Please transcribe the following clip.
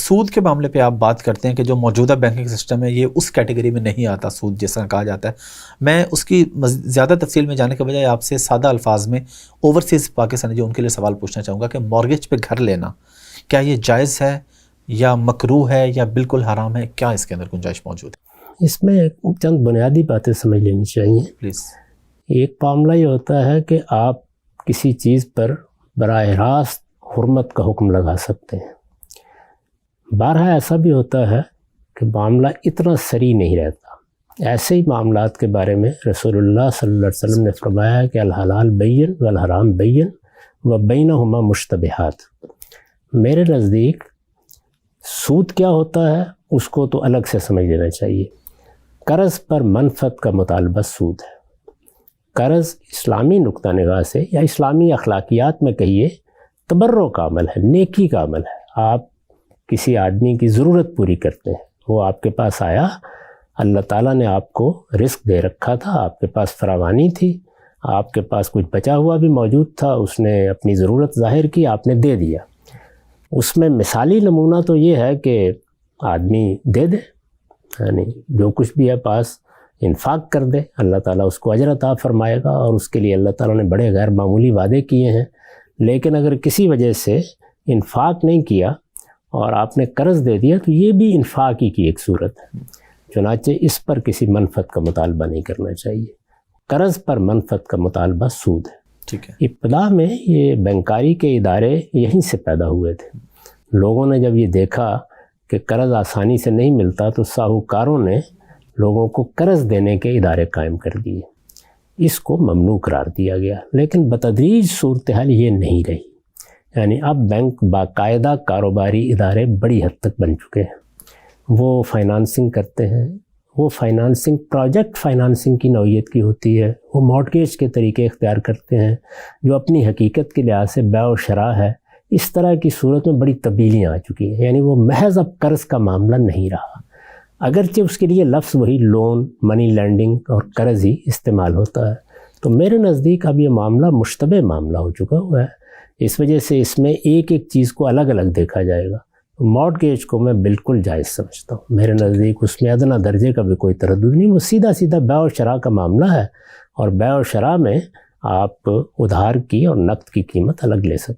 سود کے معاملے پہ آپ بات کرتے ہیں کہ جو موجودہ بینکنگ سسٹم ہے یہ اس کیٹیگری میں نہیں آتا سود جیسا کہا جاتا ہے. میں اس کی زیادہ تفصیل میں جانے کے بجائے آپ سے سادہ الفاظ میں اوورسیز پاکستانی جو ان کے لیے سوال پوچھنا چاہوں گا کہ مورگیج پہ گھر لینا کیا یہ جائز ہے یا مکروہ ہے یا بالکل حرام ہے؟ کیا اس کے اندر گنجائش موجود ہے؟ اس میں چند بنیادی باتیں سمجھ لینی چاہیے. پلیز. ایک معاملہ یہ ہوتا ہے کہ آپ کسی چیز پر براہ راست حرمت کا حکم لگا سکتے ہیں. بارہا ایسا بھی ہوتا ہے کہ معاملہ اتنا صریح نہیں رہتا. ایسے ہی معاملات کے بارے میں رسول اللہ صلی اللہ علیہ وسلم نے فرمایا کہ الحلال بین والحرام بین و بینہما مشتبہات. میرے نزدیک سود کیا ہوتا ہے اس کو تو الگ سے سمجھ لینا چاہیے. قرض پر منفعت کا مطالبہ سود ہے. قرض اسلامی نقطہ نگاہ سے یا اسلامی اخلاقیات میں کہیے تبرع کا عمل ہے، نیکی کا عمل ہے. آپ کسی آدمی کی ضرورت پوری کرتے ہیں، وہ آپ کے پاس آیا، اللہ تعالیٰ نے آپ کو رزق دے رکھا تھا، آپ کے پاس فراوانی تھی، آپ کے پاس کچھ بچا ہوا بھی موجود تھا، اس نے اپنی ضرورت ظاہر کی، آپ نے دے دیا. اس میں مثالی نمونہ تو یہ ہے کہ آدمی دے دے، یعنی جو کچھ بھی ہے پاس انفاق کر دے، اللہ تعالیٰ اس کو اجر عطا فرمائے گا، اور اس کے لیے اللہ تعالیٰ نے بڑے غیر معمولی وعدے کیے ہیں. لیکن اگر کسی وجہ سے انفاق نہیں کیا اور آپ نے قرض دے دیا تو یہ بھی انفاق ہی کی ایک صورت ہے. چنانچہ اس پر کسی منفعت کا مطالبہ نہیں کرنا چاہیے. قرض پر منفعت کا مطالبہ سود ہے. ٹھیک ہے. ابتدا میں یہ بینکاری کے ادارے یہیں سے پیدا ہوئے تھے. لوگوں نے جب یہ دیکھا کہ قرض آسانی سے نہیں ملتا تو ساہوکاروں نے لوگوں کو قرض دینے کے ادارے قائم کر دیے. اس کو ممنوع قرار دیا گیا، لیکن بتدریج صورتحال یہ نہیں رہی. یعنی اب بینک باقاعدہ کاروباری ادارے بڑی حد تک بن چکے ہیں. وہ فائنانسنگ کرتے ہیں. وہ فائنانسنگ پروجیکٹ فائنانسنگ کی نوعیت کی ہوتی ہے. وہ مارٹگیج کے طریقے اختیار کرتے ہیں جو اپنی حقیقت کے لحاظ سے بیع و شراء ہے. اس طرح کی صورت میں بڑی تبدیلیاں آ چکی ہیں. یعنی وہ محض اب قرض کا معاملہ نہیں رہا، اگرچہ اس کے لیے لفظ وہی لون، منی لینڈنگ اور قرض ہی استعمال ہوتا ہے. تو میرے نزدیک اب یہ معاملہ مشتبہ معاملہ ہو چکا ہوا ہے. اس وجہ سے اس میں ایک ایک چیز کو الگ الگ دیکھا جائے گا. مارٹگیج کو میں بالکل جائز سمجھتا ہوں. میرے نزدیک اس میں ادنیٰ درجے کا بھی کوئی تردد نہیں. وہ سیدھا سیدھا بیع و شراء کا معاملہ ہے، اور بیع و شراء میں آپ ادھار کی اور نقد کی قیمت الگ لے سکتے ہیں.